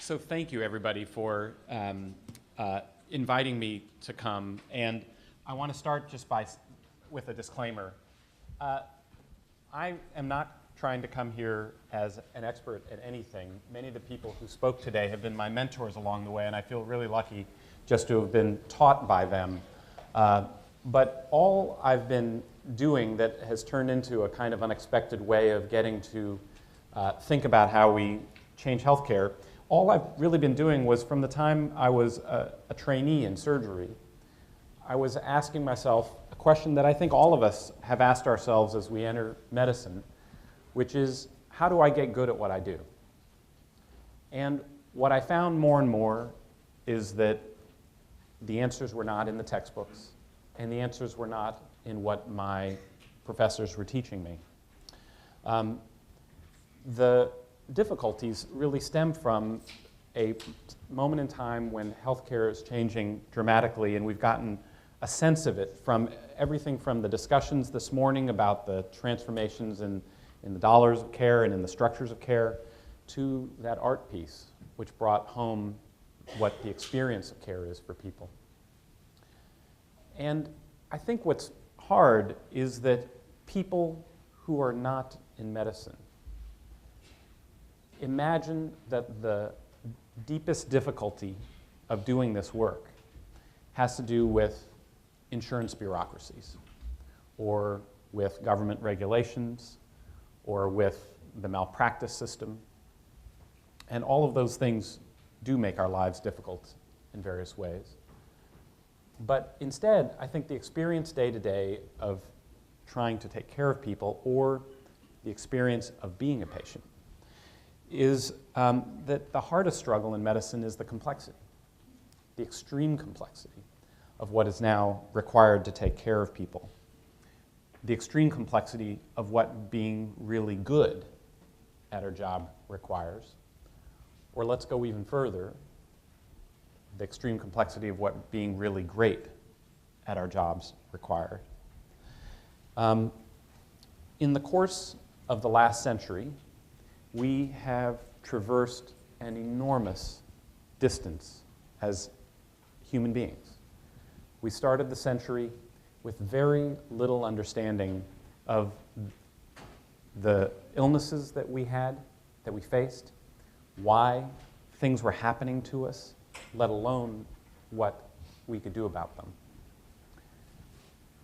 So thank you, everybody, for inviting me to come. And I want to start just with a disclaimer. I am not trying to come here as an expert at anything. Many of the people who spoke today have been my mentors along the way, and I feel really lucky just to have been taught by them. But all I've been doing that has turned into a kind of unexpected way of getting to think about how we change healthcare, all I've really been doing was from the time I was a trainee in surgery, I was asking myself a question that I think all of us have asked ourselves as we enter medicine, which is, how do I get good at what I do? And what I found more and more is that the answers were not in the textbooks, and the answers were not in what my professors were teaching me. The difficulties really stem from a moment in time when healthcare is changing dramatically, and we've gotten a sense of it from everything from the discussions this morning about the transformations in the dollars of care and in the structures of care to that art piece, which brought home what the experience of care is for people. And I think what's hard is that people who are not in medicine imagine that the deepest difficulty of doing this work has to do with insurance bureaucracies, or with government regulations, or with the malpractice system. And all of those things do make our lives difficult in various ways. But instead, I think the experience day to day of trying to take care of people, or the experience of being a patient, is that the hardest struggle in medicine is the complexity, the extreme complexity of what is now required to take care of people, the extreme complexity of what being really good at our job requires, or let's go even further, the extreme complexity of what being really great at our jobs require. In the course of the last century, we have traversed an enormous distance as human beings. We started the century with very little understanding of the illnesses that we had, that we faced, why things were happening to us, let alone what we could do about them.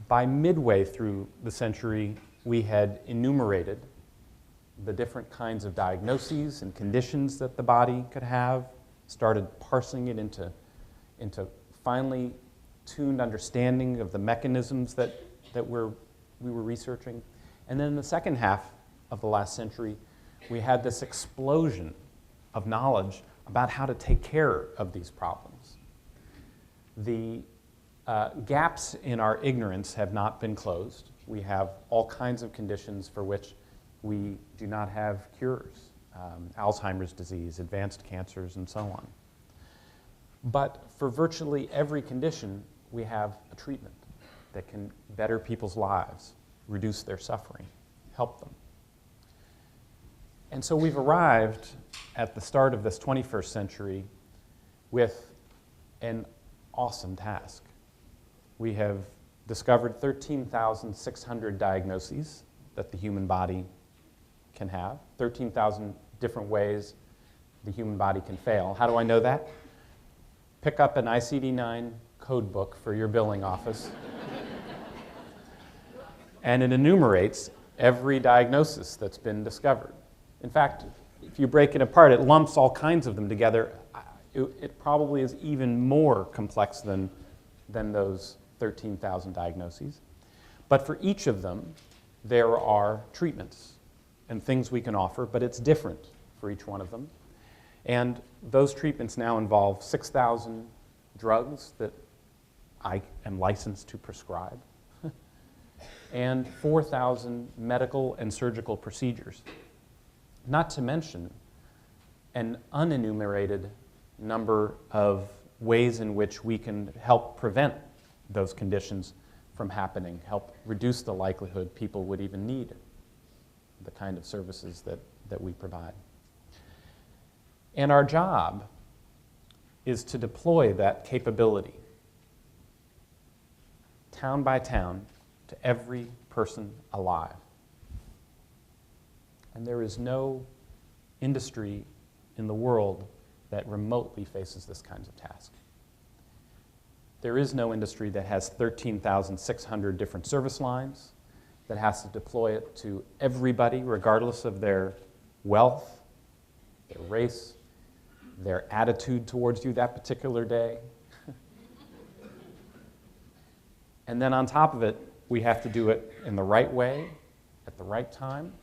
By midway through the century, we had enumerated the different kinds of diagnoses and conditions that the body could have, started parsing it into finely tuned understanding of the mechanisms that we were researching. And then in the second half of the last century, we had this explosion of knowledge about how to take care of these problems. The gaps in our ignorance have not been closed. We have all kinds of conditions for which we do not have cures, Alzheimer's disease, advanced cancers, and so on. But for virtually every condition, we have a treatment that can better people's lives, reduce their suffering, help them. And so we've arrived at the start of this 21st century with an awesome task. We have discovered 13,600 diagnoses that the human body can have, 13,000 different ways the human body can fail. How do I know that? Pick up an ICD-9 code book for your billing office, and it enumerates every diagnosis that's been discovered. In fact, if you break it apart, it lumps all kinds of them together. It probably is even more complex than those 13,000 diagnoses. But for each of them, there are treatments and things we can offer, but it's different for each one of them. And those treatments now involve 6,000 drugs that I am licensed to prescribe, and 4,000 medical and surgical procedures. Not to mention an unenumerated number of ways in which we can help prevent those conditions from happening, help reduce the likelihood people would even need the kind of services that we provide. And our job is to deploy that capability town by town to every person alive. And there is no industry in the world that remotely faces this kind of task. There is no industry that has 13,600 different service lines, that has to deploy it to everybody, regardless of their wealth, their race, their attitude towards you that particular day. And then on top of it, we have to do it in the right way, at the right time,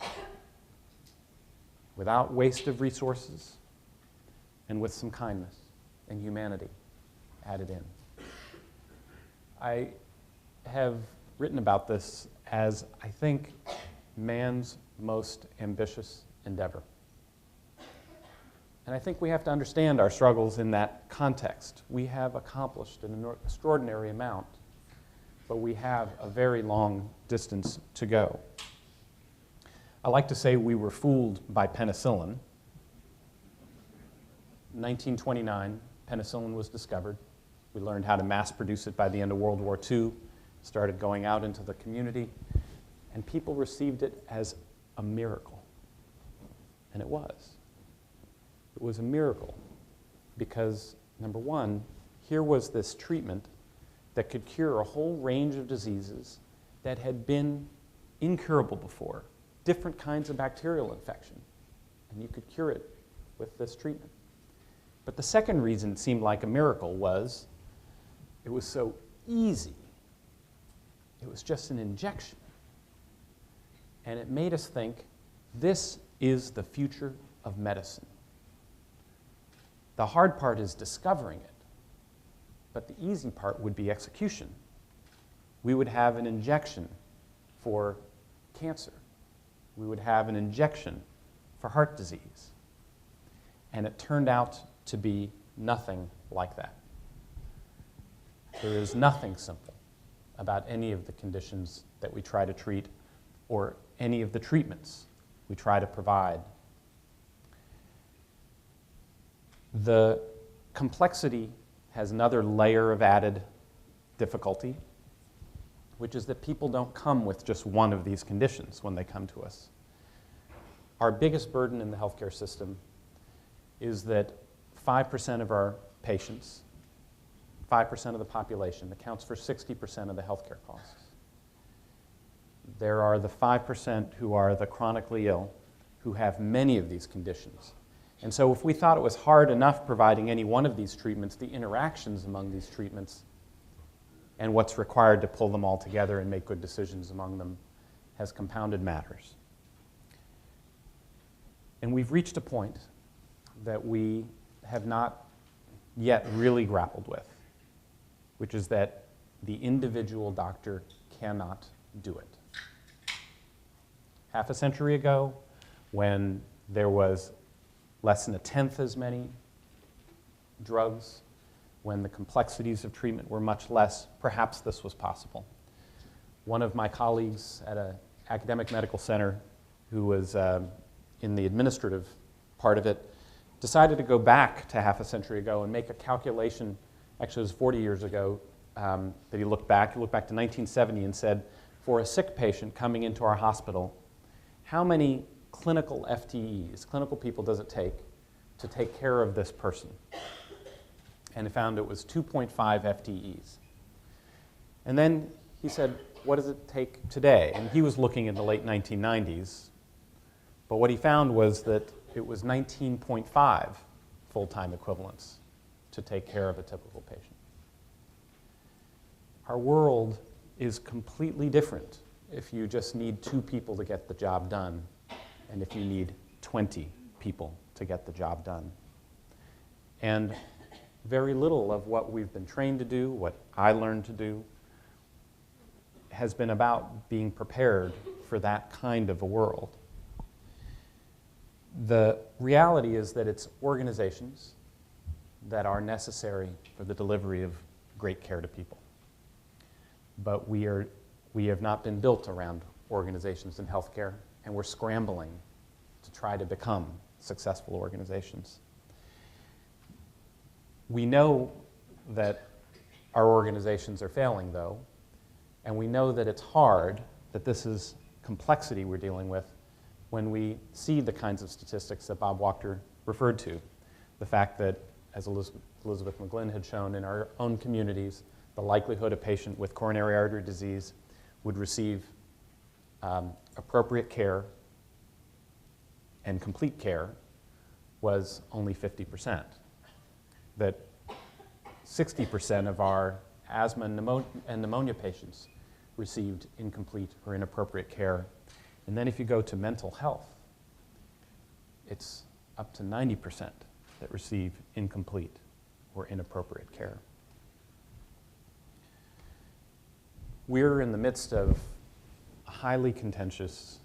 without waste of resources, and with some kindness and humanity added in. I have written about this as, I think, man's most ambitious endeavor. And I think we have to understand our struggles in that context. We have accomplished an extraordinary amount, but we have a very long distance to go. I like to say we were fooled by penicillin. In 1929, penicillin was discovered. We learned how to mass produce it by the end of World War II, started going out into the community, and people received it as a miracle. And it was. It was a miracle because, number one, here was this treatment that could cure a whole range of diseases that had been incurable before, different kinds of bacterial infection, and you could cure it with this treatment. But the second reason it seemed like a miracle was it was so easy. It was just an injection. And it made us think, this is the future of medicine. The hard part is discovering it, but the easy part would be execution. We would have an injection for cancer. We would have an injection for heart disease. And it turned out to be nothing like that. There is nothing simple about any of the conditions that we try to treat or any of the treatments we try to provide. The complexity has another layer of added difficulty, which is that people don't come with just one of these conditions when they come to us. Our biggest burden in the healthcare system is that 5% of our patients, 5% of the population, accounts for 60% of the healthcare costs. There are the 5% who are the chronically ill, who have many of these conditions. And so if we thought it was hard enough providing any one of these treatments, the interactions among these treatments and what's required to pull them all together and make good decisions among them has compounded matters. And we've reached a point that we have not yet really grappled with, which is that the individual doctor cannot do it. Half a century ago, when there was less than a tenth as many drugs, when the complexities of treatment were much less, perhaps this was possible. One of my colleagues at an academic medical center who was in the administrative part of it decided to go back to half a century ago and make a calculation. Actually, it was 40 years ago that he looked back. He looked back to 1970 and said, for a sick patient coming into our hospital, how many clinical FTEs, clinical people, does it take to take care of this person? And he found it was 2.5 FTEs. And then he said, what does it take today? And he was looking in the late 1990s, but what he found was that it was 19.5 full-time equivalents to take care of a typical patient. Our world is completely different if you just need 2 people to get the job done, and if you need 20 people to get the job done. And very little of what we've been trained to do, what I learned to do, has been about being prepared for that kind of a world. The reality is that it's organizations that are necessary for the delivery of great care to people. But we have not been built around organizations in healthcare, and we're scrambling to try to become successful organizations. We know that our organizations are failing, though, and we know that it's hard, that this is complexity we're dealing with when we see the kinds of statistics that Bob Wachter referred to. The fact that, as Elizabeth McGlynn had shown, in our own communities, the likelihood a patient with coronary artery disease would receive appropriate care and complete care was only 50%. That 60% of our asthma and pneumonia patients received incomplete or inappropriate care. And then if you go to mental health, it's up to 90% that receive incomplete or inappropriate care. We're in the midst of a highly contentious,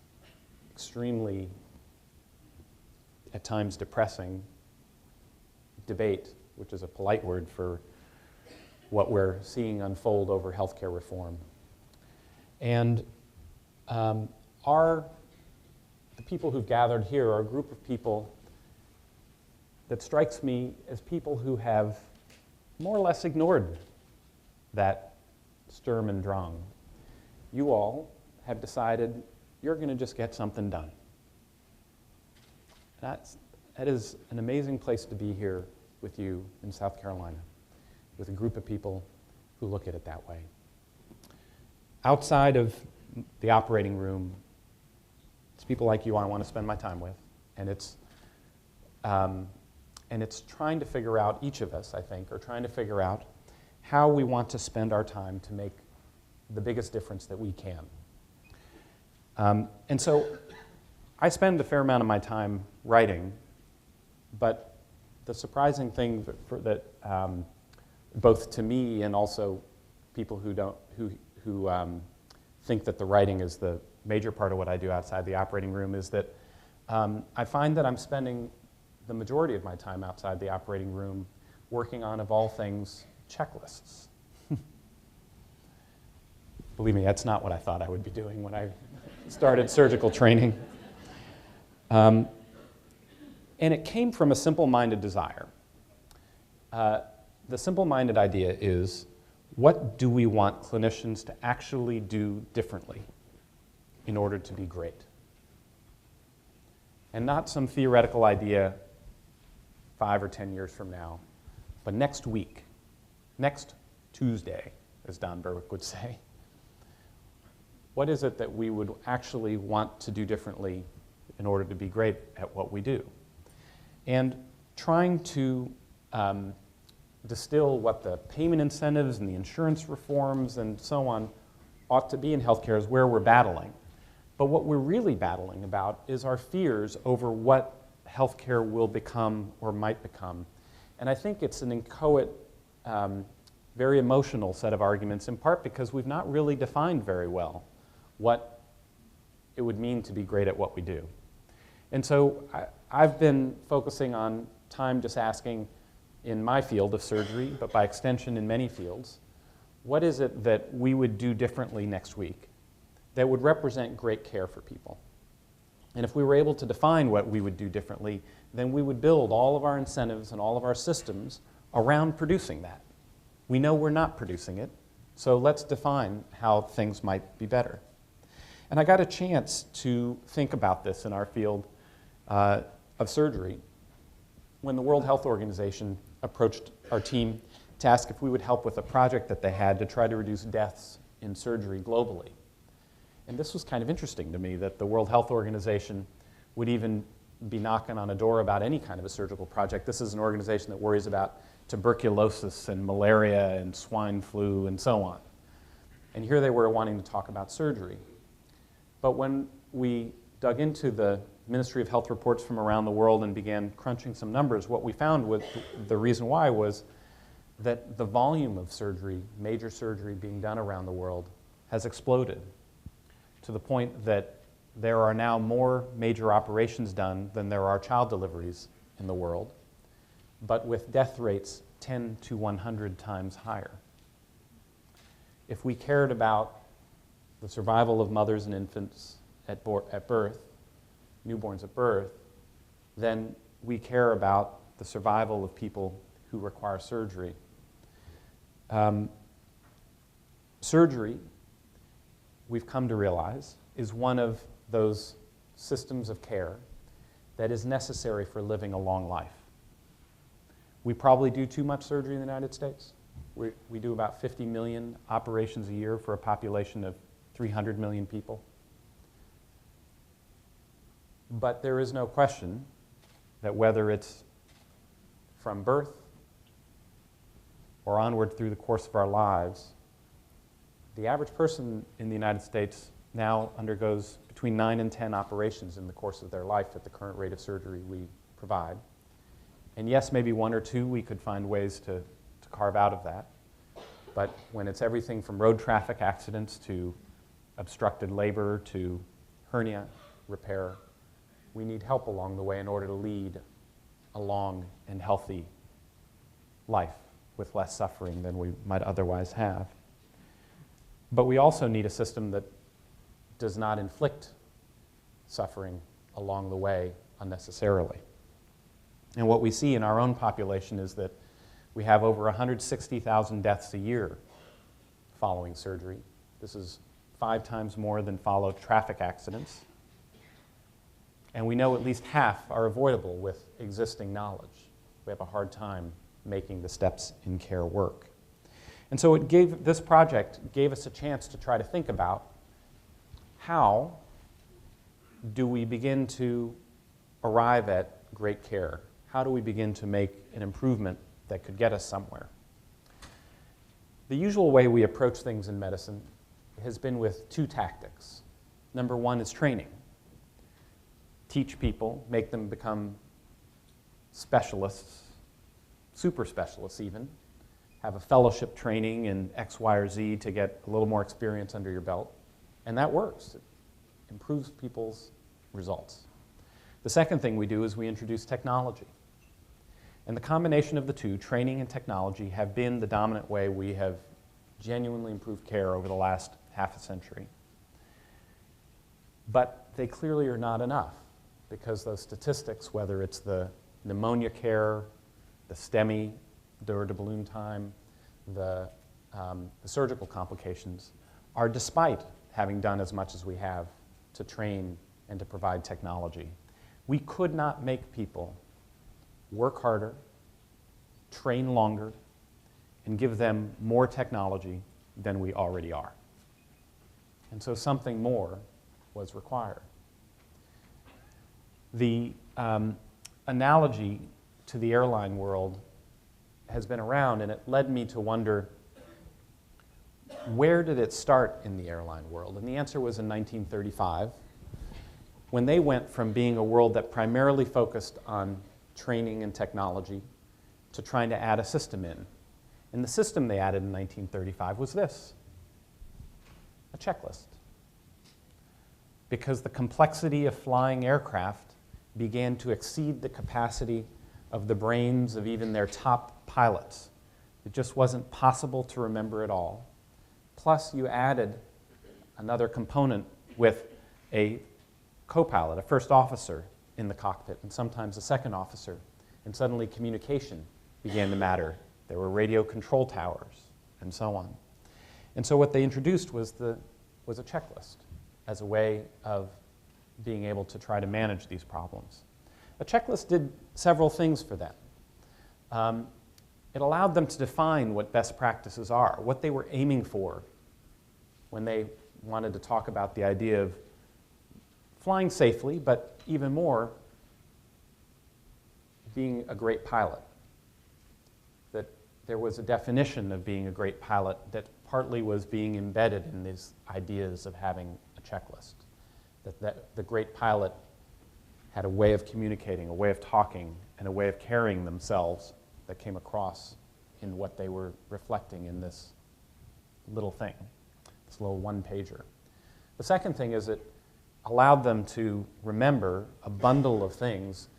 extremely, at times depressing, debate, which is a polite word for what we're seeing unfold over healthcare reform. And the people who've gathered here are a group of people that strikes me as people who have more or less ignored that Sturm und Drang. You all have decided you're going to just get something done. That is an amazing place to be here with you in South Carolina, with a group of people who look at it that way. Outside of the operating room, it's people like you I want to spend my time with, and it's trying to figure out, each of us, I think, are trying to figure out how we want to spend our time to make the biggest difference that we can. And so I spend a fair amount of my time writing, but the surprising thing that both to me and also people who think that the writing is the major part of what I do outside the operating room is that I find that I'm spending the majority of my time outside the operating room working on, of all things, checklists. Believe me, that's not what I thought I would be doing when I started surgical training. And it came from a simple-minded desire. The simple-minded idea is, what do we want clinicians to actually do differently in order to be great? And not some theoretical idea 5 or 10 years from now, but next week, next Tuesday, as Don Berwick would say. What is it that we would actually want to do differently in order to be great at what we do? And trying to distill what the payment incentives and the insurance reforms and so on ought to be in healthcare is where we're battling. But what we're really battling about is our fears over what healthcare will become or might become. And I think it's an inchoate, very emotional set of arguments, in part because we've not really defined very well what it would mean to be great at what we do. And so I've been focusing on time just asking, in my field of surgery, but by extension in many fields, what is it that we would do differently next week that would represent great care for people? And if we were able to define what we would do differently, then we would build all of our incentives and all of our systems around producing that. We know we're not producing it, so let's define how things might be better. And I got a chance to think about this in our field of surgery when the World Health Organization approached our team to ask if we would help with a project that they had to try to reduce deaths in surgery globally. And this was kind of interesting to me, that the World Health Organization would even be knocking on a door about any kind of a surgical project. This is an organization that worries about tuberculosis and malaria and swine flu and so on. And here they were wanting to talk about surgery. But when we dug into the Ministry of Health reports from around the world and began crunching some numbers, what we found was the reason why was that the volume of surgery, major surgery being done around the world, has exploded to the point that there are now more major operations done than there are child deliveries in the world, but with death rates 10 to 100 times higher. If we cared about the survival of mothers and infants at birth, newborns at birth, then we care about the survival of people who require surgery. Surgery, we've come to realize, is one of those systems of care that is necessary for living a long life. We probably do too much surgery in the United States. We do about 50 million operations a year for a population of 300 million people. But there is no question that whether it's from birth or onward through the course of our lives, the average person in the United States now undergoes between 9 and 10 operations in the course of their life at the current rate of surgery we provide. And yes, maybe 1 or 2 we could find ways to carve out of that. But when it's everything from road traffic accidents to obstructed labor to hernia repair, we need help along the way in order to lead a long and healthy life with less suffering than we might otherwise have. But we also need a system that does not inflict suffering along the way unnecessarily. And what we see in our own population is that we have over 160,000 deaths a year following surgery. This is 5 times more than follow traffic accidents. And we know at least half are avoidable with existing knowledge. We have a hard time making the steps in care work. And so this project gave us a chance to try to think about how do we begin to arrive at great care? How do we begin to make an improvement that could get us somewhere? The usual way we approach things in medicine has been with 2 tactics. Number 1 is training. Teach people, make them become specialists, super specialists even, have a fellowship training in X, Y, or Z to get a little more experience under your belt. And that works. It improves people's results. The second thing we do is we introduce technology. And the combination of the 2, training and technology, have been the dominant way we have genuinely improved care over the last half a century. But they clearly are not enough, because those statistics, whether it's the pneumonia care, the STEMI, door to balloon time, the surgical complications, are despite having done as much as we have to train and to provide technology. We could not make people work harder, train longer, and give them more technology than we already are. And so something more was required. The analogy to the airline world has been around, and it led me to wonder, where did it start in the airline world? And the answer was in 1935, when they went from being a world that primarily focused on training and technology to trying to add a system in. And the system they added in 1935 was this: a checklist. Because the complexity of flying aircraft began to exceed the capacity of the brains of even their top pilots. It just wasn't possible to remember it all. Plus, you added another component with a co-pilot, a first officer in the cockpit, and sometimes a second officer. And suddenly communication began to matter. There were radio control towers, and so on. And so what they introduced was a checklist as a way of being able to try to manage these problems. A checklist did several things for them. It allowed them to define what best practices are, what they were aiming for when they wanted to talk about the idea of flying safely, but even more, being a great pilot. That there was a definition of being a great pilot that partly was being embedded in these ideas of having a checklist. That the great pilot had a way of communicating, a way of talking, and a way of carrying themselves that came across in what they were reflecting in this little thing, this little one-pager. The second thing is it allowed them to remember a bundle of things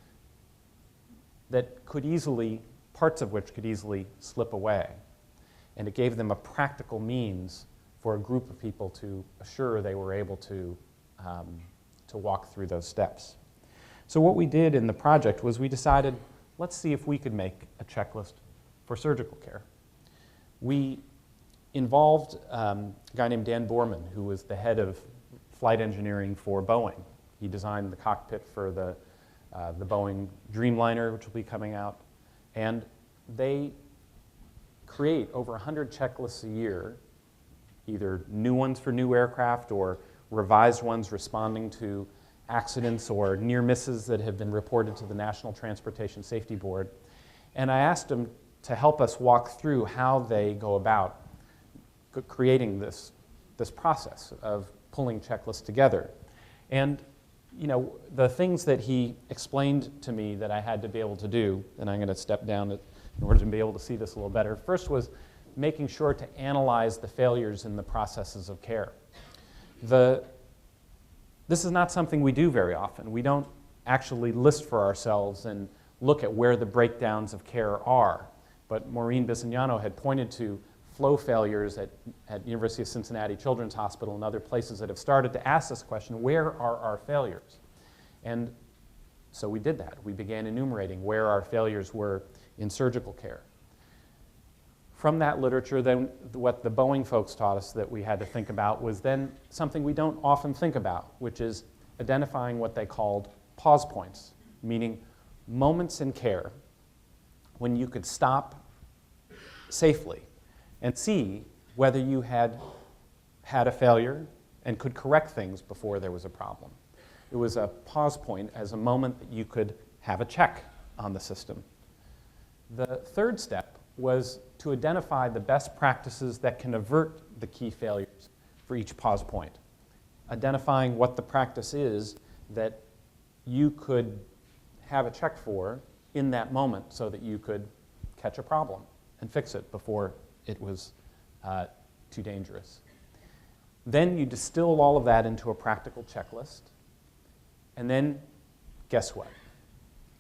that could easily, parts of which could easily slip away. And it gave them a practical means for a group of people to assure they were able to walk through those steps. So what we did in the project was we decided, let's see if we could make a checklist for surgical care. We involved a guy named Dan Borman, who was the head of flight engineering for Boeing. He designed the cockpit for the Boeing Dreamliner, which will be coming out. And they create over 100 checklists a year, either new ones for new aircraft or revised ones responding to accidents or near misses that have been reported to the National Transportation Safety Board. And I asked them to help us walk through how they go about creating this process of pulling checklists together. And the things that he explained to me that I had to be able to do, and I'm going to step down in order to be able to see this a little better. First was making sure to analyze the failures in the processes of care. This is not something we do very often. We don't actually list for ourselves and look at where the breakdowns of care are. But Maureen Bisignano had pointed to flow failures at University of Cincinnati Children's Hospital and other places that have started to ask this question, where are our failures? And so we did that. We began enumerating where our failures were in surgical care. From that literature, then what the Boeing folks taught us that we had to think about was then something we don't often think about, which is identifying what they called pause points, meaning moments in care when you could stop safely and see whether you had a failure and could correct things before there was a problem. It was a pause point as a moment that you could have a check on the system. The third step was to identify the best practices that can avert the key failures for each pause point. Identifying what the practice is that you could have a check for in that moment so that you could catch a problem and fix it before it was too dangerous. Then you distill all of that into a practical checklist, and then guess what?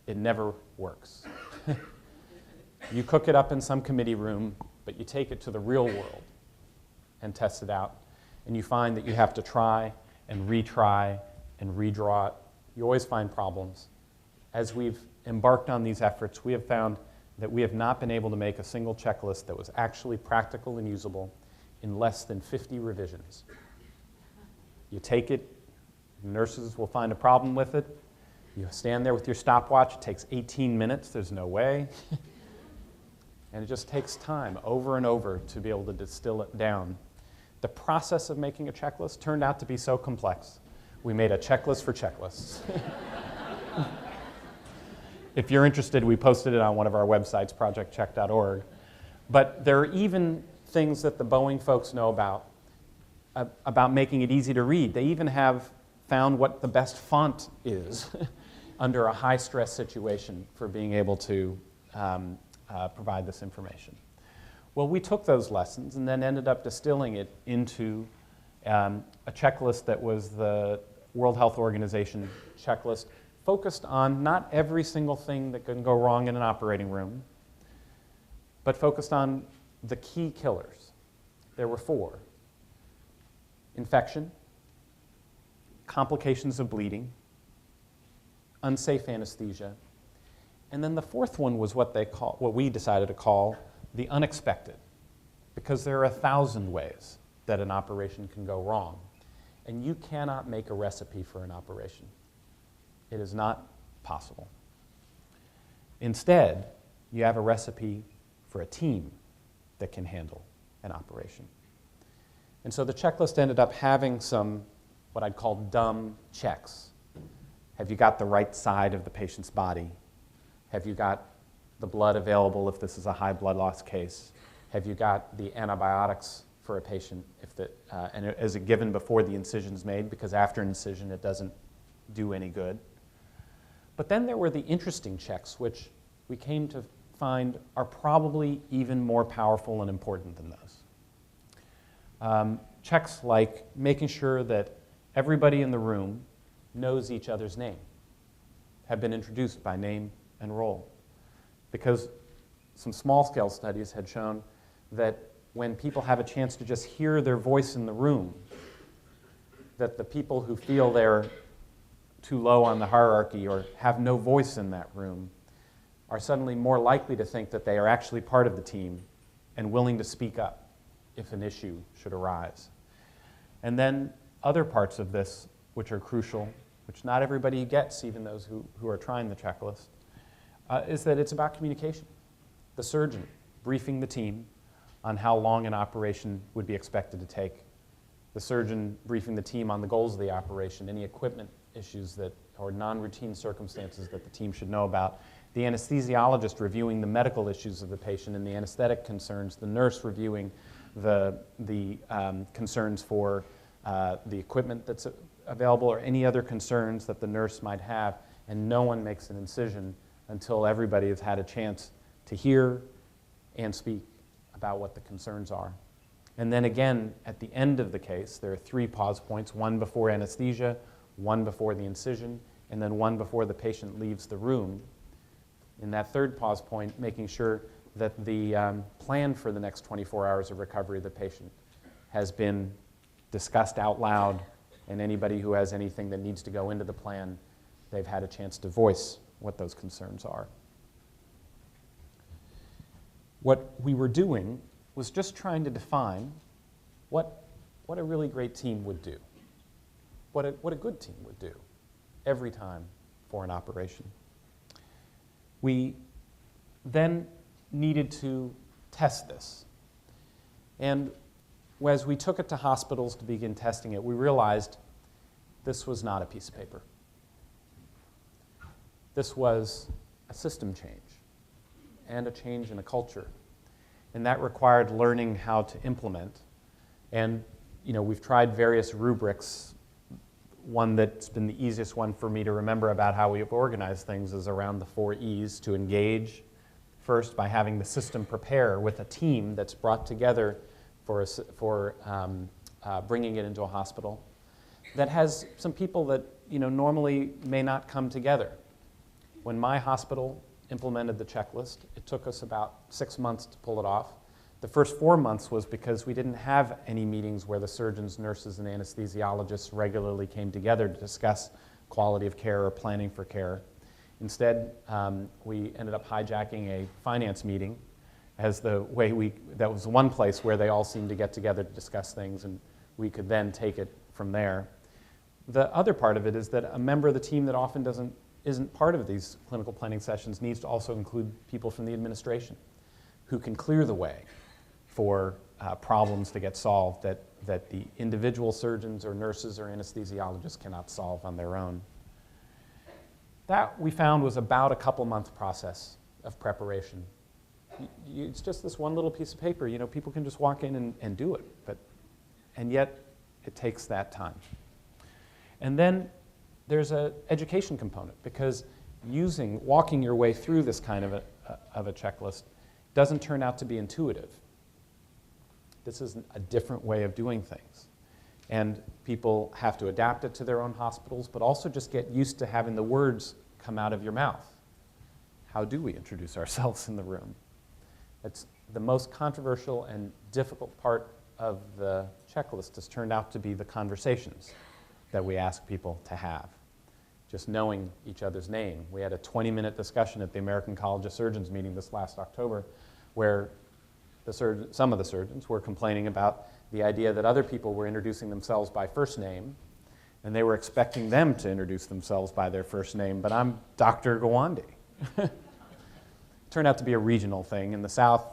It never works. You cook it up in some committee room, but you take it to the real world and test it out, and you find that you have to try and retry and redraw it. You always find problems. As we've embarked on these efforts, we have found that we have not been able to make a single checklist that was actually practical and usable in less than 50 revisions. You take it, nurses will find a problem with it. You stand there with your stopwatch, it takes 18 minutes, there's no way. And it just takes time over and over to be able to distill it down. The process of making a checklist turned out to be so complex. We made a checklist for checklists. If you're interested, we posted it on one of our websites, projectcheck.org. But there are even things that the Boeing folks know about making it easy to read. They even have found what the best font is under a high-stress situation for being able to provide this information. Well, we took those lessons and then ended up distilling it into a checklist that was the World Health Organization checklist, focused on not every single thing that can go wrong in an operating room, but focused on the key killers. There were 4. Infection, complications of bleeding, unsafe anesthesia, and then the 4th one was what we decided to call the unexpected, because there are 1,000 ways that an operation can go wrong, and you cannot make a recipe for an operation. It is not possible. Instead, you have a recipe for a team that can handle an operation. And so the checklist ended up having some, what I'd call dumb checks. Have you got the right side of the patient's body? Have you got the blood available if this is a high blood loss case? Have you got the antibiotics for a patient and is it given before the incision is made? Because after an incision, it doesn't do any good. But then there were the interesting checks, which we came to find are probably even more powerful and important than those. Checks like making sure that everybody in the room knows each other's name, have been introduced by name and role. Because some small-scale studies had shown that when people have a chance to just hear their voice in the room, that the people who feel they're too low on the hierarchy or have no voice in that room are suddenly more likely to think that they are actually part of the team and willing to speak up if an issue should arise. And then other parts of this which are crucial, which not everybody gets, even those who are trying the checklist, is that it's about communication. The surgeon briefing the team on how long an operation would be expected to take. The surgeon briefing the team on the goals of the operation, any equipment issues that, or non-routine circumstances that the team should know about. The anesthesiologist reviewing the medical issues of the patient and the anesthetic concerns. The nurse reviewing the concerns for the equipment that's available or any other concerns that the nurse might have. And no one makes an incision until everybody has had a chance to hear and speak about what the concerns are. And then again, at the end of the case, there are 3 pause points, one before anesthesia, one before the incision, and then one before the patient leaves the room. In that 3rd pause point, making sure that the plan for the next 24 hours of recovery of the patient has been discussed out loud, and anybody who has anything that needs to go into the plan, they've had a chance to voice what those concerns are. What we were doing was just trying to define what a really great team would do, what a good team would do every time for an operation. We then needed to test this. And as we took it to hospitals to begin testing it, we realized this was not a piece of paper. This was a system change and a change in a culture. And that required learning how to implement. And we've tried various rubrics. One that's been the easiest one for me to remember about how we've organized things is around the 4 E's: to engage, first by having the system prepare with a team that's brought together for bringing it into a hospital, that has some people that normally may not come together. When my hospital implemented the checklist, it took us about 6 months to pull it off. The first 4 months was because we didn't have any meetings where the surgeons, nurses, and anesthesiologists regularly came together to discuss quality of care or planning for care. Instead, we ended up hijacking a finance meeting as the way that was one place where they all seemed to get together to discuss things, and we could then take it from there. The other part of it is that a member of the team that often isn't part of these clinical planning sessions needs to also include people from the administration who can clear the way for problems to get solved that the individual surgeons or nurses or anesthesiologists cannot solve on their own. That, we found, was about a couple-month process of preparation. It's just this one little piece of paper. People can just walk in and do it, and yet it takes that time. And then there's an education component, because walking your way through this kind of a checklist doesn't turn out to be intuitive. This is a different way of doing things. And people have to adapt it to their own hospitals, but also just get used to having the words come out of your mouth. How do we introduce ourselves in the room? It's the most controversial and difficult part of the checklist has turned out to be the conversations that we ask people to have. Just knowing each other's name. We had a 20-minute discussion at the American College of Surgeons meeting this last October where some of the surgeons were complaining about the idea that other people were introducing themselves by first name, and they were expecting them to introduce themselves by their first name, but I'm Dr. Gawande. Turned out to be a regional thing. In the South,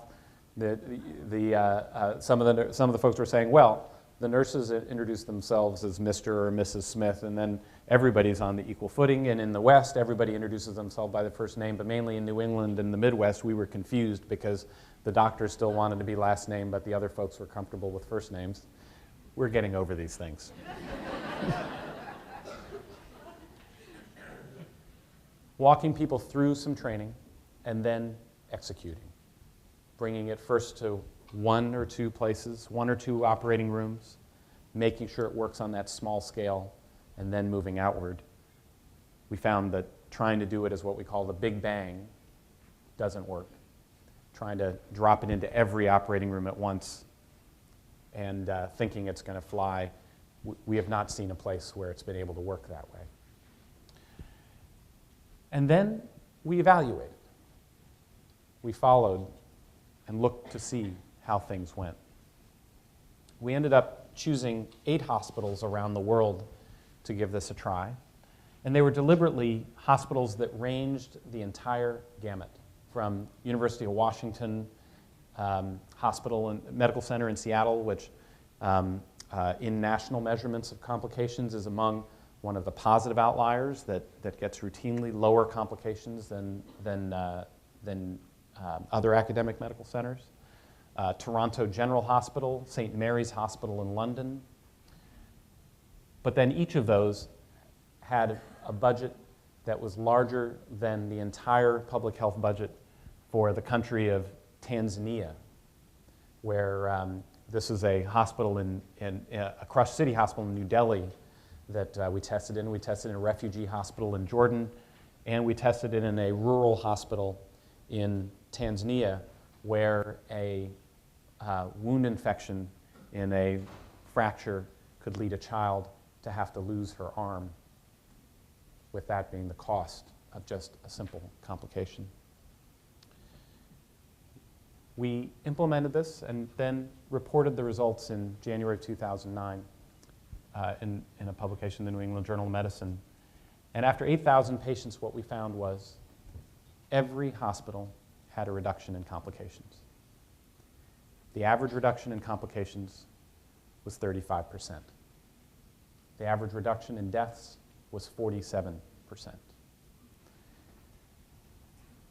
some of the folks were saying, well, the nurses introduce themselves as Mr. or Mrs. Smith, and then everybody's on the equal footing. And in the West, everybody introduces themselves by their first name, but mainly in New England and the Midwest, we were confused because the doctors still wanted to be last name, but the other folks were comfortable with first names. We're getting over these things. Walking people through some training and then executing. Bringing it first to 1 or 2 places, 1 or 2 operating rooms, making sure it works on that small scale, and then moving outward. We found that trying to do it as what we call the Big Bang doesn't work. Trying to drop it into every operating room at once and thinking it's going to fly, we have not seen a place where it's been able to work that way. And then we evaluated. we followed and looked to see how things went. We ended up choosing 8 hospitals around the world to give this a try. And they were deliberately hospitals that ranged the entire gamut, from University of Washington Hospital and Medical Center in Seattle, which in national measurements of complications is among one of the positive outliers that gets routinely lower complications than other academic medical centers. Toronto General Hospital, St. Mary's Hospital in London. But then each of those had a budget that was larger than the entire public health budget for the country of Tanzania, where this is a hospital a Crush City Hospital in New Delhi that we tested in. We tested in a refugee hospital in Jordan, and we tested it in a rural hospital in Tanzania where a wound infection in a fracture could lead a child to have to lose her arm, with that being the cost of just a simple complication. We implemented this and then reported the results in January 2009 in a publication in the New England Journal of Medicine. And after 8,000 patients, what we found was every hospital had a reduction in complications. The average reduction in complications was 35%. The average reduction in deaths was 47%.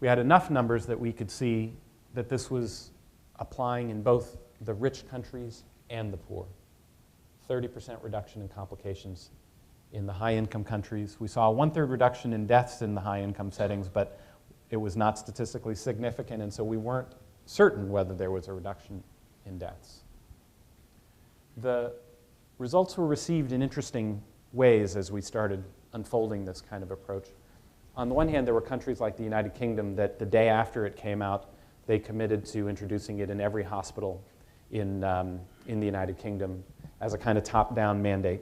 We had enough numbers that we could see that this was applying in both the rich countries and the poor. 30% reduction in complications in the high-income countries. We saw a 1/3 reduction in deaths in the high-income settings, but it was not statistically significant, and so we weren't certain whether there was a reduction in deaths. The results were received in interesting ways as we started unfolding this kind of approach. On the one hand, there were countries like the United Kingdom that the day after it came out, they committed to introducing it in every hospital in the United Kingdom as a kind of top-down mandate.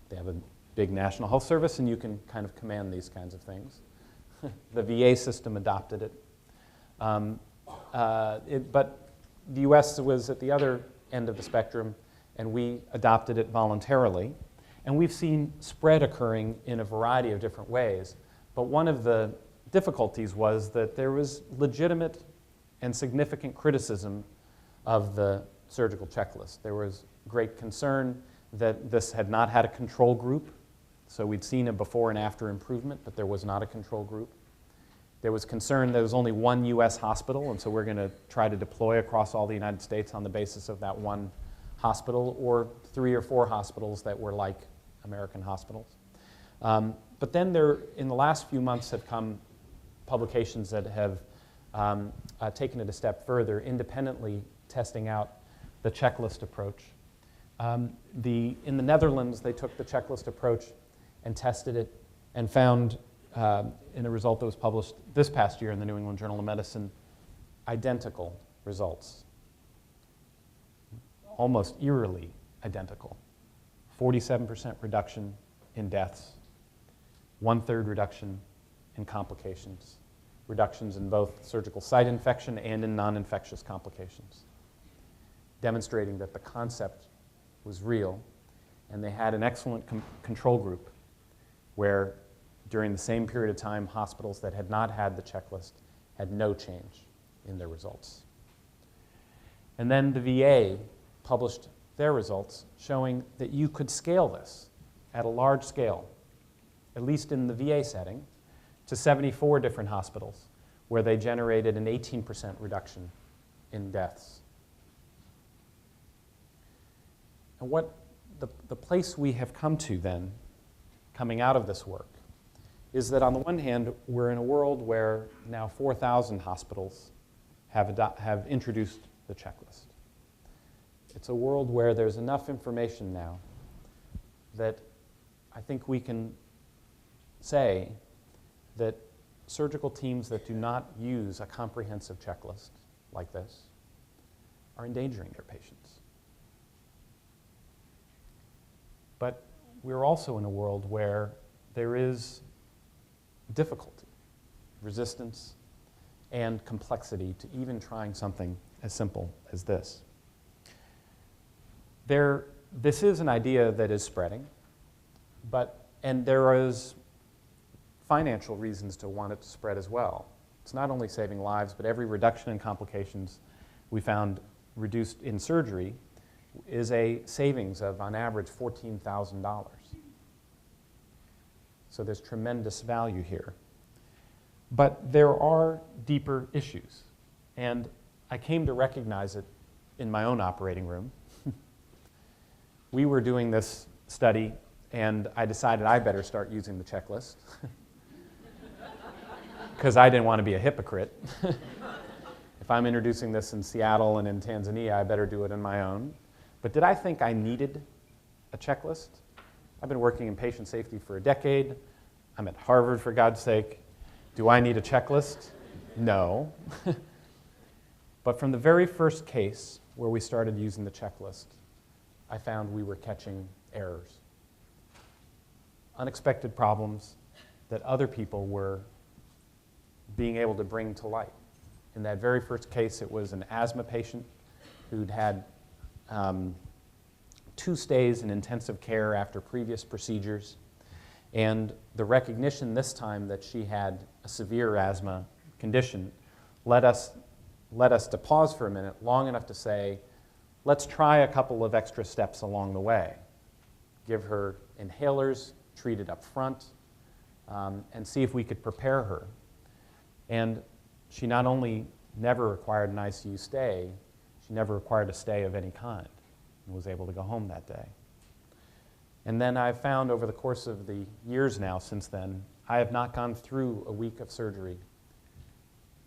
They have a big national health service, and you can kind of command these kinds of things. The VA system adopted it. But the US was at the other end of the spectrum, and we adopted it voluntarily. And we've seen spread occurring in a variety of different ways. But one of the difficulties was that there was legitimate and significant criticism of the surgical checklist. There was great concern that this had not had a control group. So we'd seen a before and after improvement, but there was not a control group. There was concern there was only one US hospital, and so we're going to try to deploy across all the United States on the basis of that one hospital, or 3 or 4 hospitals that were like American hospitals. But then in the last few months have come publications that have taken it a step further, independently testing out the checklist approach. In the Netherlands, they took the checklist approach and tested it and found, in a result that was published this past year in the New England Journal of Medicine, identical results. Almost eerily identical. 47% reduction in deaths, 1/3 reduction in complications, reductions in both surgical site infection and in non-infectious complications, demonstrating that the concept was real, and they had an excellent control group where during the same period of time, hospitals that had not had the checklist had no change in their results. And then the VA published their results showing that you could scale this at a large scale, at least in the VA setting, to 74 different hospitals where they generated an 18% reduction in deaths. And what the place we have come to then, coming out of this work, is that on the one hand, we're in a world where now 4,000 hospitals have introduced the checklist. It's a world where there's enough information now that I think we can say that surgical teams that do not use a comprehensive checklist like this are endangering their patients. But we're also in a world where there is difficulty, resistance, and complexity to even trying something as simple as this. This is an idea that is spreading, and there is financial reasons to want it to spread as well. It's not only saving lives, but every reduction in complications we found reduced in surgery is a savings of, on average, $14,000. So there's tremendous value here. But there are deeper issues, and I came to recognize it in my own operating room. We were doing this study, and I decided I better start using the checklist because I didn't want to be a hypocrite. If I'm introducing this in Seattle and in Tanzania, I better do it on my own. But did I think I needed a checklist? I've been working in patient safety for a decade. I'm at Harvard, for God's sake. Do I need a checklist? No. But from the very first case where we started using the checklist, I found we were catching errors, unexpected problems that other people were being able to bring to light. In that very first case, it was an asthma patient who'd had 2 stays in intensive care after previous procedures. And the recognition this time that she had a severe asthma condition led us to pause for a minute, long enough to say, let's try a couple of extra steps along the way. Give her inhalers, treat it up front, and see if we could prepare her. And she not only never required an ICU stay, she never required a stay of any kind and was able to go home that day. And then I've found over the course of the years now since then, I have not gone through a week of surgery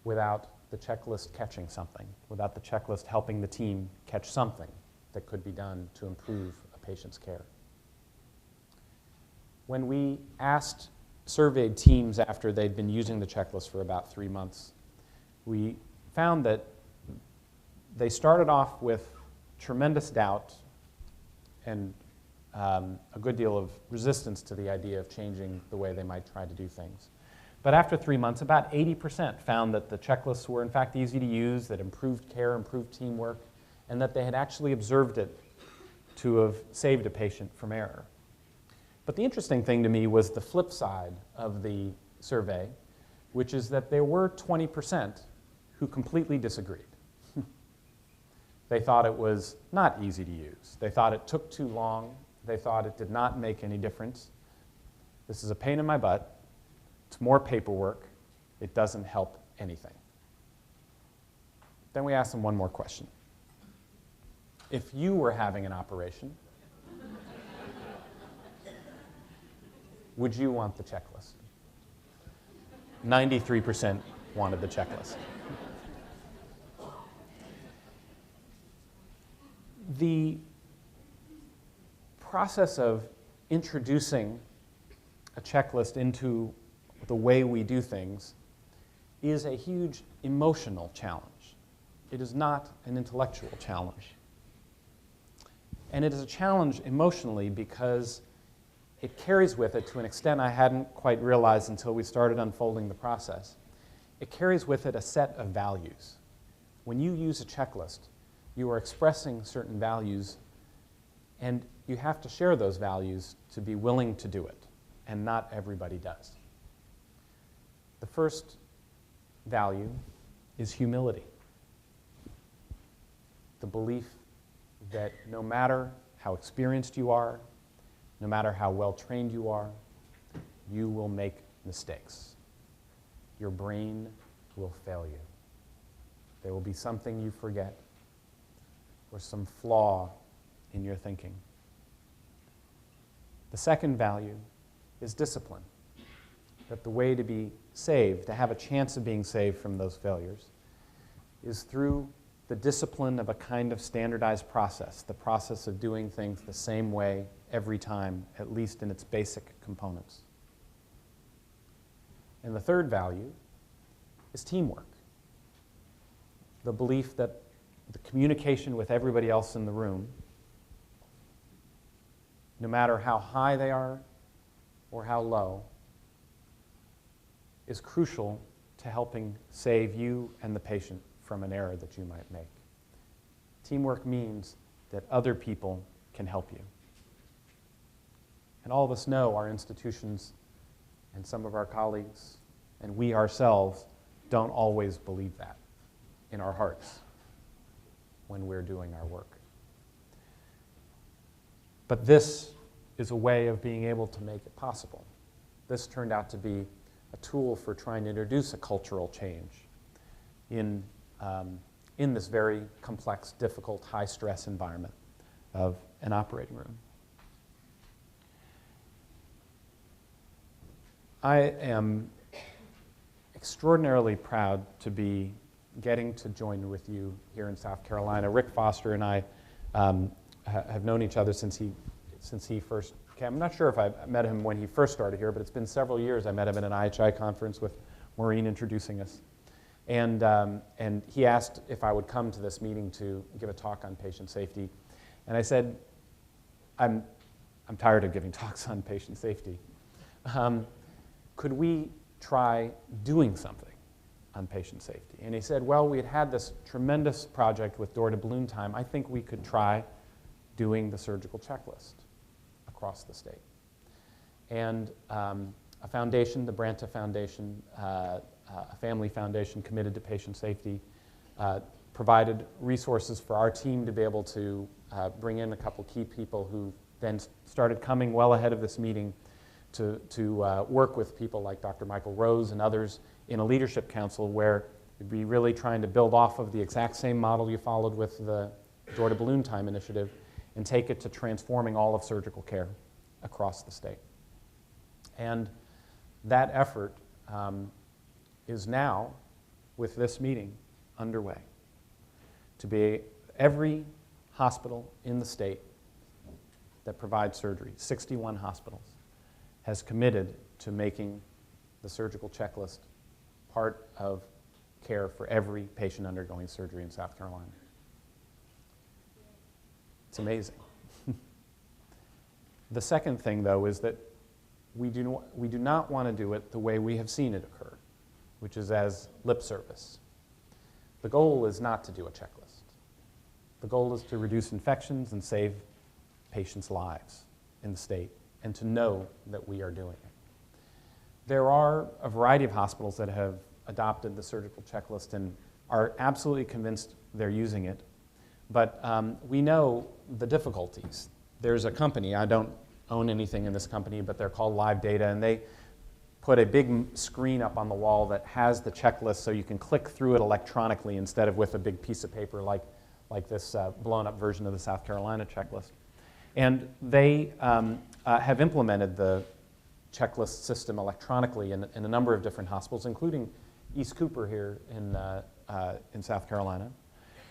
without the checklist catching something, without the checklist helping the team catch something that could be done to improve a patient's care. When we surveyed teams after they'd been using the checklist for about 3 months, we found that they started off with tremendous doubt and a good deal of resistance to the idea of changing the way they might try to do things. But after 3 months, about 80% found that the checklists were in fact easy to use, that improved care, improved teamwork, and that they had actually observed it to have saved a patient from error. But the interesting thing to me was the flip side of the survey, which is that there were 20% who completely disagreed. They thought it was not easy to use. They thought it took too long. They thought it did not make any difference. This is a pain in my butt. It's more paperwork. It doesn't help anything. Then we asked them one more question. If you were having an operation, would you want the checklist? 93% wanted the checklist. The process of introducing a checklist into the way we do things is a huge emotional challenge. It is not an intellectual challenge. And it is a challenge emotionally because it carries with it, to an extent I hadn't quite realized until we started unfolding the process, it carries with it a set of values. When you use a checklist, you are expressing certain values, and you have to share those values to be willing to do it, and not everybody does. The first value is humility. The belief that no matter how experienced you are, no matter how well trained you are, you will make mistakes. Your brain will fail you. There will be something you forget or some flaw in your thinking. The second value is discipline. That the way to be saved, to have a chance of being saved from those failures, is through the discipline of a kind of standardized process, the process of doing things the same way every time, at least in its basic components. And the third value is teamwork. The belief that the communication with everybody else in the room, no matter how high they are or how low, is crucial to helping save you and the patient from an error that you might make. Teamwork means that other people can help you. And all of us know our institutions and some of our colleagues and we ourselves don't always believe that in our hearts when we're doing our work. But this is a way of being able to make it possible. This turned out to be a tool for trying to introduce a cultural change in this very complex, difficult, high-stress environment of an operating room. I am extraordinarily proud to be getting to join with you here in South Carolina. Rick Foster and I have known each other since he first came. I'm not sure if I met him when he first started here, but it's been several years. I met him at an IHI conference with Maureen introducing us. And he asked if I would come to this meeting to give a talk on patient safety. And I said, I'm tired of giving talks on patient safety. Could we try doing something on patient safety? And he said, well, we had this tremendous project with door to balloon time. I think we could try doing the surgical checklist across the state. And a foundation, the Branta Foundation, a family foundation committed to patient safety, provided resources for our team to be able to bring in a couple key people who then started coming well ahead of this meeting to work with people like Dr. Michael Rose and others in a leadership council where we'd be really trying to build off of the exact same model you followed with the door to balloon time initiative and take it to transforming all of surgical care across the state. And that effort is now, with this meeting, underway. To be every hospital in the state that provides surgery, 61 hospitals, has committed to making the surgical checklist part of care for every patient undergoing surgery in South Carolina. It's amazing. The second thing, though, is that we do not want to do it the way we have seen it occur, which is as lip service. The goal is not to do a checklist. The goal is to reduce infections and save patients' lives in the state, and to know that we are doing it. There are a variety of hospitals that have adopted the surgical checklist and are absolutely convinced they're using it, but we know the difficulties. There's a company, I don't own anything in this company, but they're called Live Data, and they put a big screen up on the wall that has the checklist so you can click through it electronically instead of with a big piece of paper like this blown up version of the South Carolina checklist. And they have implemented the checklist system electronically in a number of different hospitals, including East Cooper here in South Carolina.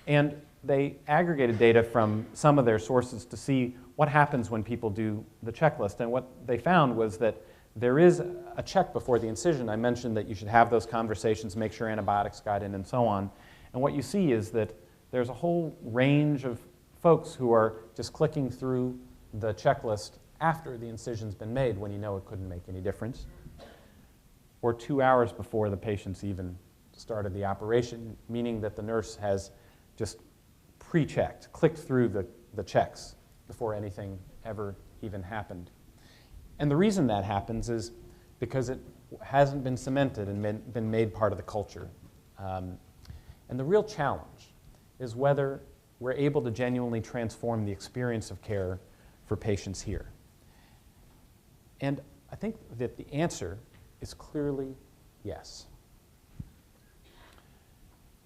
And they aggregated data from some of their sources to see what happens when people do the checklist. And what they found was that there is a check before the incision. I mentioned that you should have those conversations, make sure antibiotics got in, and so on. And what you see is that there's a whole range of folks who are just clicking through the checklist after the incision's been made when you know it couldn't make any difference, or 2 hours before the patient's even started the operation, meaning that the nurse has just pre-checked, clicked through the checks before anything ever even happened. And the reason that happens is because it hasn't been cemented and been made part of the culture. And the real challenge is whether we're able to genuinely transform the experience of care for patients here. And I think that the answer is clearly yes.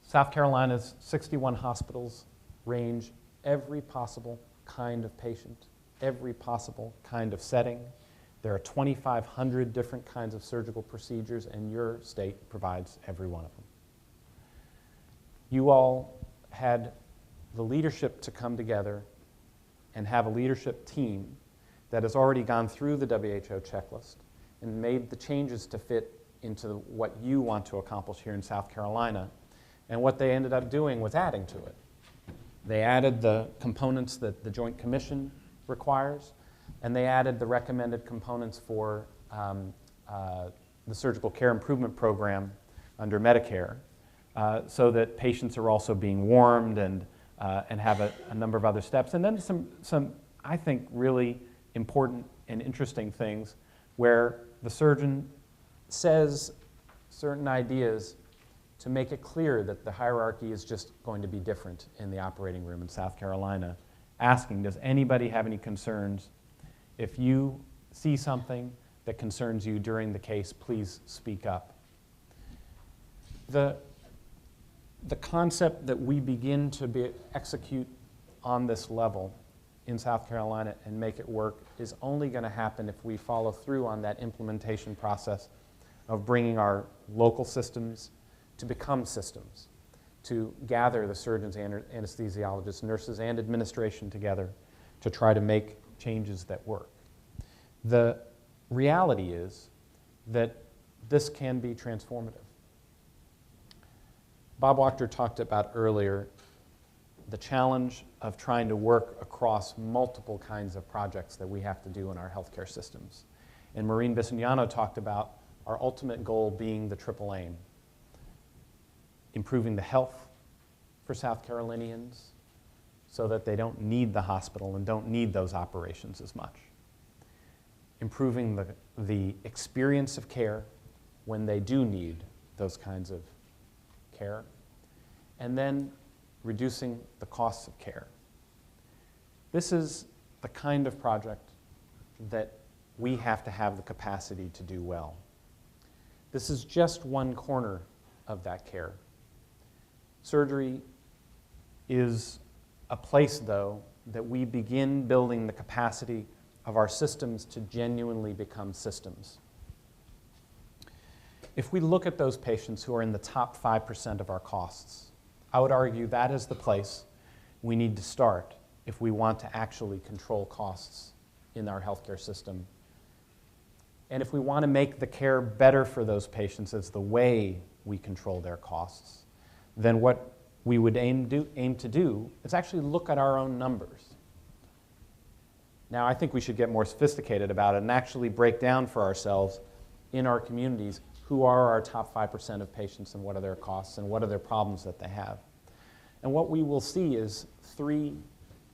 South Carolina's 61 hospitals range every possible kind of patient, every possible kind of setting. There are 2,500 different kinds of surgical procedures, and your state provides every one of them. You all had the leadership to come together and have a leadership team that has already gone through the WHO checklist and made the changes to fit into what you want to accomplish here in South Carolina. And what they ended up doing was adding to it. They added the components that the Joint Commission requires, and they added the recommended components for the Surgical Care Improvement Program under Medicare, so that patients are also being warmed and have a number of other steps. And then some, I think, really important and interesting things where the surgeon says certain ideas to make it clear that the hierarchy is just going to be different in the operating room in South Carolina, asking, does anybody have any concerns? If you see something that concerns you during the case, please speak up. The concept that we begin to execute on this level in South Carolina and make it work is only going to happen if we follow through on that implementation process of bringing our local systems to become systems, to gather the surgeons, anesthesiologists, nurses, and administration together to try to make changes that work. The reality is that this can be transformative. Bob Wachter talked about earlier the challenge of trying to work across multiple kinds of projects that we have to do in our healthcare systems. And Maureen Bisignano talked about our ultimate goal being the triple aim: improving the health for South Carolinians so that they don't need the hospital and don't need those operations as much. Improving the experience of care when they do need those kinds of care, and then reducing the costs of care. This is the kind of project that we have to have the capacity to do well. This is just one corner of that care. Surgery is a place, though, that we begin building the capacity of our systems to genuinely become systems. If we look at those patients who are in the top 5% of our costs, I would argue that is the place we need to start if we want to actually control costs in our healthcare system. And if we want to make the care better for those patients as the way we control their costs, then what we would aim to do is actually look at our own numbers. Now, I think we should get more sophisticated about it and actually break down for ourselves in our communities who are our top 5% of patients and what are their costs and what are their problems that they have. And what we will see is three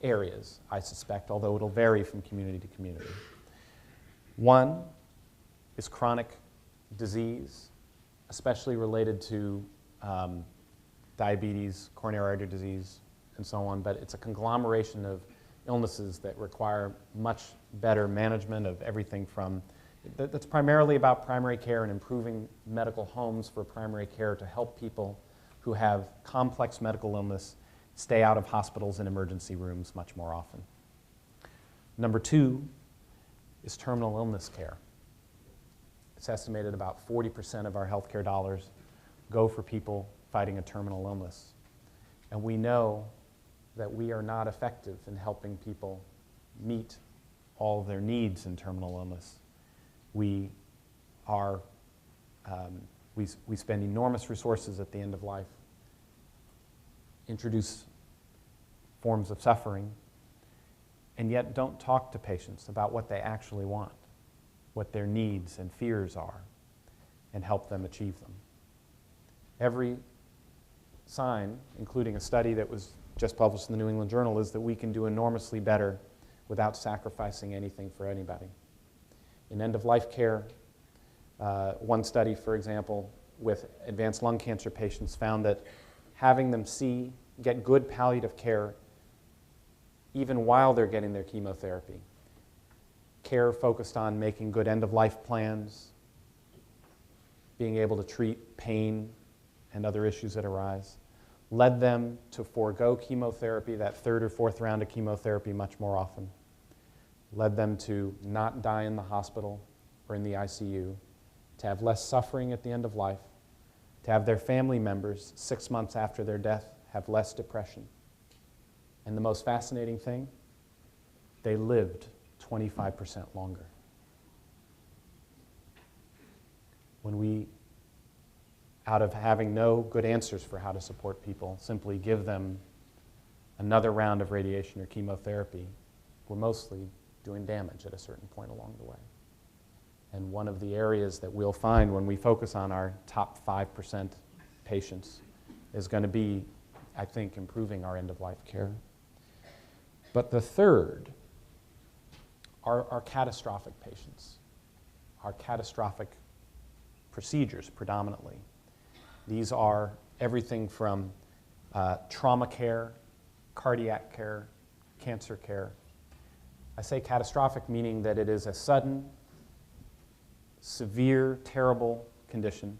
areas, I suspect, although it'll vary from community to community. One is chronic disease, especially related to diabetes, coronary artery disease, and so on, but it's a conglomeration of illnesses that require much better management of everything from, that's primarily about primary care and improving medical homes for primary care to help people who have complex medical illness stay out of hospitals and emergency rooms much more often. Number two is terminal illness care. It's estimated about 40% of our healthcare dollars go for people fighting a terminal illness. And we know that we are not effective in helping people meet all of their needs in terminal illness. We spend enormous resources at the end of life, introduce forms of suffering, and yet don't talk to patients about what they actually want, what their needs and fears are, and help them achieve them. Every sign, including a study that was just published in the New England Journal, is that we can do enormously better without sacrificing anything for anybody. In end-of-life care, one study, for example, with advanced lung cancer patients found that having them get good palliative care even while they're getting their chemotherapy, care focused on making good end-of-life plans, being able to treat pain and other issues that arise, led them to forego chemotherapy, that third or fourth round of chemotherapy, much more often, led them to not die in the hospital or in the ICU, to have less suffering at the end of life, to have their family members 6 months after their death have less depression. And the most fascinating thing, they lived 25% longer. When we, out of having no good answers for how to support people, simply give them another round of radiation or chemotherapy, we're mostly doing damage at a certain point along the way. And one of the areas that we'll find when we focus on our top 5% patients is going to be, I think, improving our end-of-life care. But the third are our catastrophic patients, our catastrophic procedures predominantly. These are everything from trauma care, cardiac care, cancer care. I say catastrophic meaning that it is a sudden, severe, terrible condition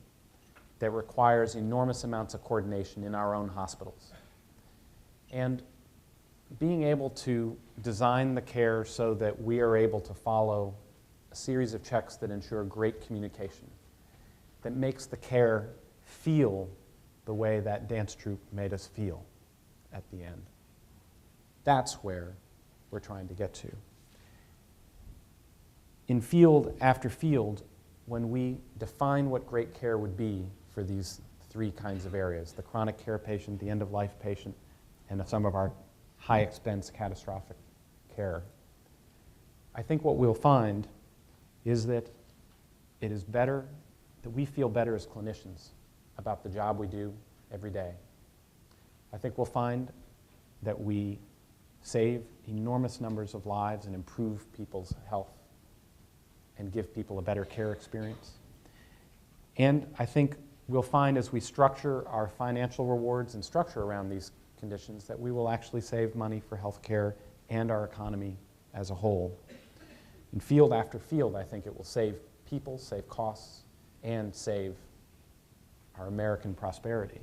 that requires enormous amounts of coordination in our own hospitals. And being able to design the care so that we are able to follow a series of checks that ensure great communication, that makes the care feel the way that dance troupe made us feel at the end. That's where we're trying to get to. In field after field, when we define what great care would be for these three kinds of areas, the chronic care patient, the end-of-life patient, and some of our high-expense catastrophic care, I think what we'll find is that it is better, that we feel better as clinicians about the job we do every day. I think we'll find that we save enormous numbers of lives and improve people's health and give people a better care experience. And I think we'll find as we structure our financial rewards and structure around these conditions that we will actually save money for health care and our economy as a whole. In field after field, I think it will save people, save costs, and save our American prosperity,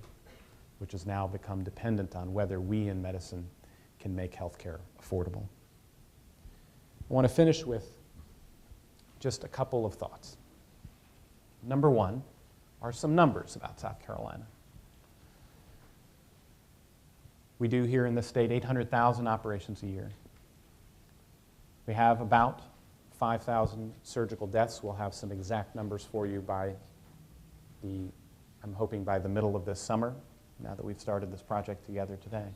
which has now become dependent on whether we in medicine can make health care affordable. I want to finish with just a couple of thoughts. Number one are some numbers about South Carolina. We do here in the state 800,000 operations a year. We have about 5,000 surgical deaths. We'll have some exact numbers for you by I'm hoping by the middle of this summer, now that we've started this project together today.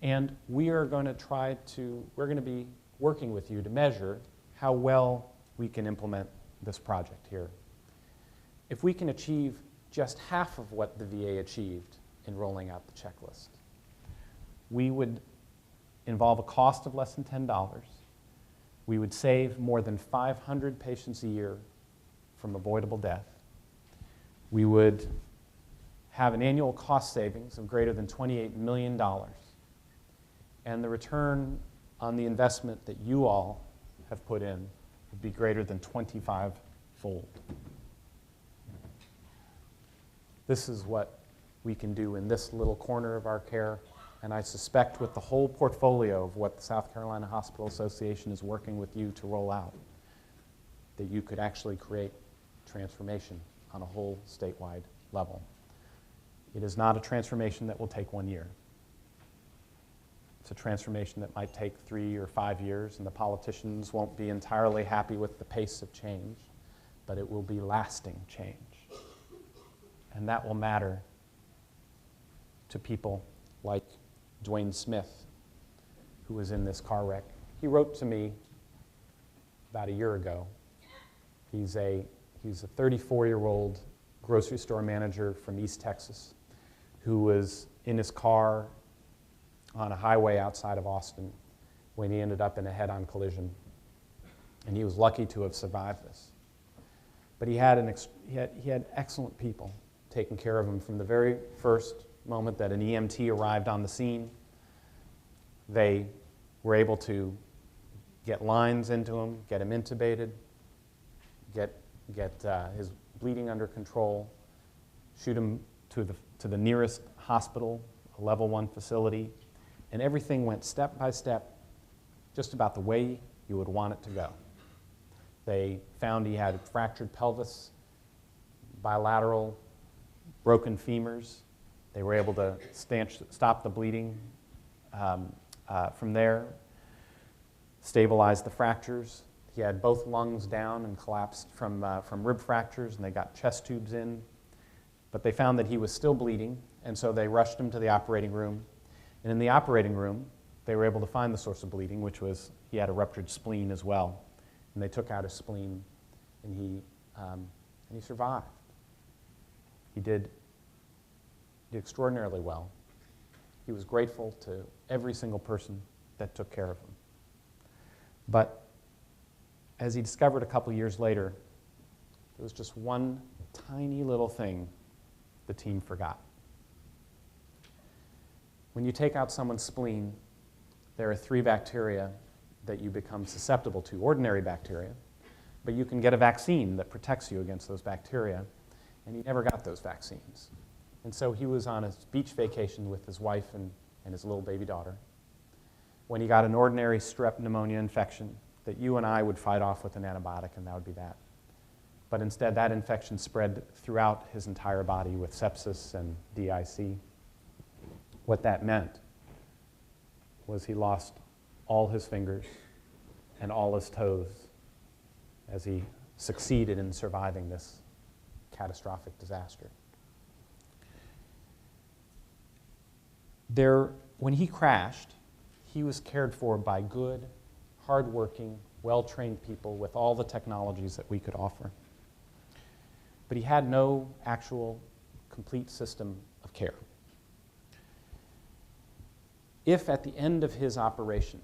And we're going to be working with you to measure how well we can implement this project here. If we can achieve just half of what the VA achieved in rolling out the checklist, we would involve a cost of less than $10. We would save more than 500 patients a year from avoidable death. We would have an annual cost savings of greater than $28 million. And the return on the investment that you all have put in would be greater than 25-fold. This is what we can do in this little corner of our care, and I suspect with the whole portfolio of what the South Carolina Hospital Association is working with you to roll out, that you could actually create transformation on a whole statewide level. It is not a transformation that will take 1 year. It's a transformation that might take 3 or 5 years, and the politicians won't be entirely happy with the pace of change, but it will be lasting change. And that will matter to people like Dwayne Smith, who was in this car wreck. He wrote to me about a year ago. He's a 34-year-old grocery store manager from East Texas who was in his car on a highway outside of Austin when he ended up in a head-on collision. And he was lucky to have survived this. But he had excellent people taking care of him from the very first moment that an EMT arrived on the scene. They were able to get lines into him, get him intubated, get his bleeding under control, shoot him to the nearest hospital, a level 1 facility, and everything went step by step, just about the way you would want it to go. They found he had fractured pelvis, bilateral broken femurs. They were able to stop the bleeding from there, stabilize the fractures. He had both lungs down and collapsed from rib fractures, and they got chest tubes in. But they found that he was still bleeding, and so they rushed him to the operating room. And in the operating room, they were able to find the source of bleeding, which was he had a ruptured spleen as well. And they took out his spleen, and he survived. He did extraordinarily well. He was grateful to every single person that took care of him. But as he discovered a couple years later, there was just one tiny little thing the team forgot. When you take out someone's spleen, there are 3 bacteria that you become susceptible to, ordinary bacteria, but you can get a vaccine that protects you against those bacteria, and he never got those vaccines. And so he was on a beach vacation with his wife and his little baby daughter when he got an ordinary strep pneumonia infection that you and I would fight off with an antibiotic, and that would be that. But instead, that infection spread throughout his entire body with sepsis and DIC. What that meant was he lost all his fingers and all his toes as he succeeded in surviving this catastrophic disaster. When he crashed, he was cared for by good, hardworking, well-trained people with all the technologies that we could offer. But he had no actual complete system of care. If at the end of his operation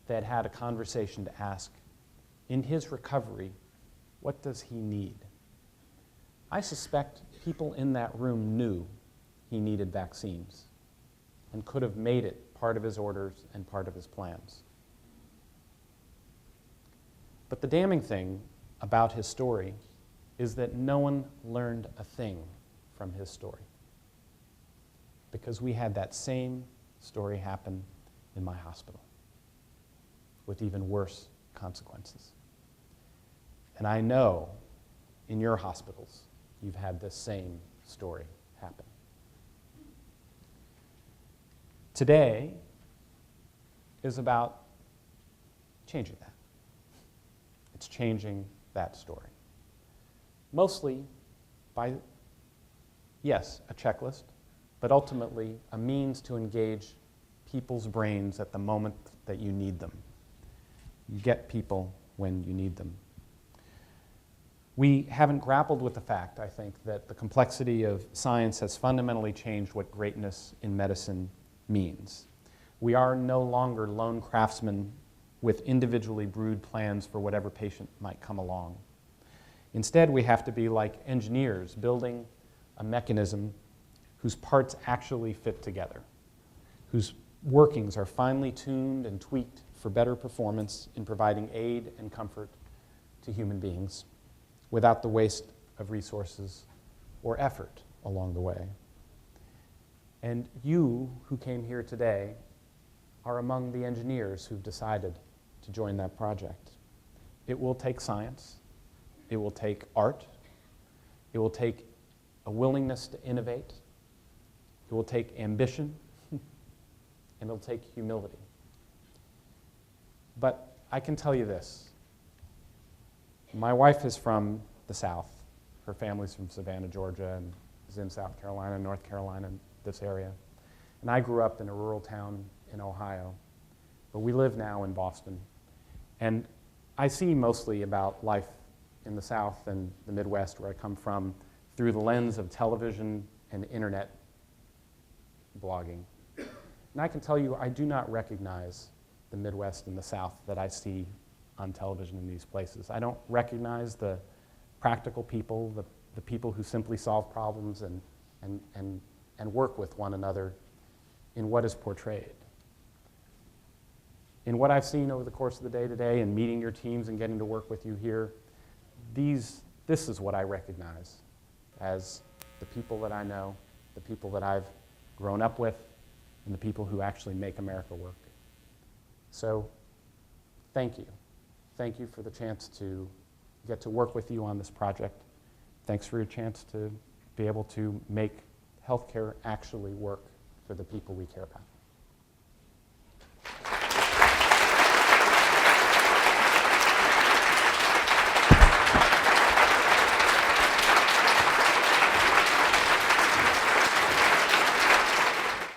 they had had a conversation to ask, in his recovery, what does he need? I suspect people in that room knew he needed vaccines and could have made it part of his orders and part of his plans. But the damning thing about his story is that no one learned a thing from his story, because we had that same story happen in my hospital with even worse consequences. And I know in your hospitals you've had this same story happen. Today is about changing that. It's changing that story. Mostly by, yes, a checklist, but ultimately a means to engage people's brains at the moment that you need them. You get people when you need them. We haven't grappled with the fact, I think, that the complexity of science has fundamentally changed what greatness in medicine means. We are no longer lone craftsmen with individually brewed plans for whatever patient might come along. Instead, we have to be like engineers building a mechanism whose parts actually fit together, whose workings are finely tuned and tweaked for better performance in providing aid and comfort to human beings without the waste of resources or effort along the way. And you who came here today are among the engineers who've decided to join that project. It will take science, it will take art, it will take a willingness to innovate, it will take ambition, and it'll take humility. But I can tell you this. My wife is from the South. Her family's from Savannah, Georgia, and is in South Carolina, North Carolina, this area. And I grew up in a rural town in Ohio, but we live now in Boston. And I see mostly about life in the South and the Midwest, where I come from, through the lens of television and internet blogging. And I can tell you, I do not recognize the Midwest and the South that I see on television in these places. I don't recognize the practical people, the people who simply solve problems and work with one another in what is portrayed. In what I've seen over the course of the day today and meeting your teams and getting to work with you here, this is what I recognize as the people that I know, the people that I've grown up with, and the people who actually make America work. So, thank you. Thank you for the chance to get to work with you on this project. Thanks for your chance to be able to make healthcare actually work for the people we care about.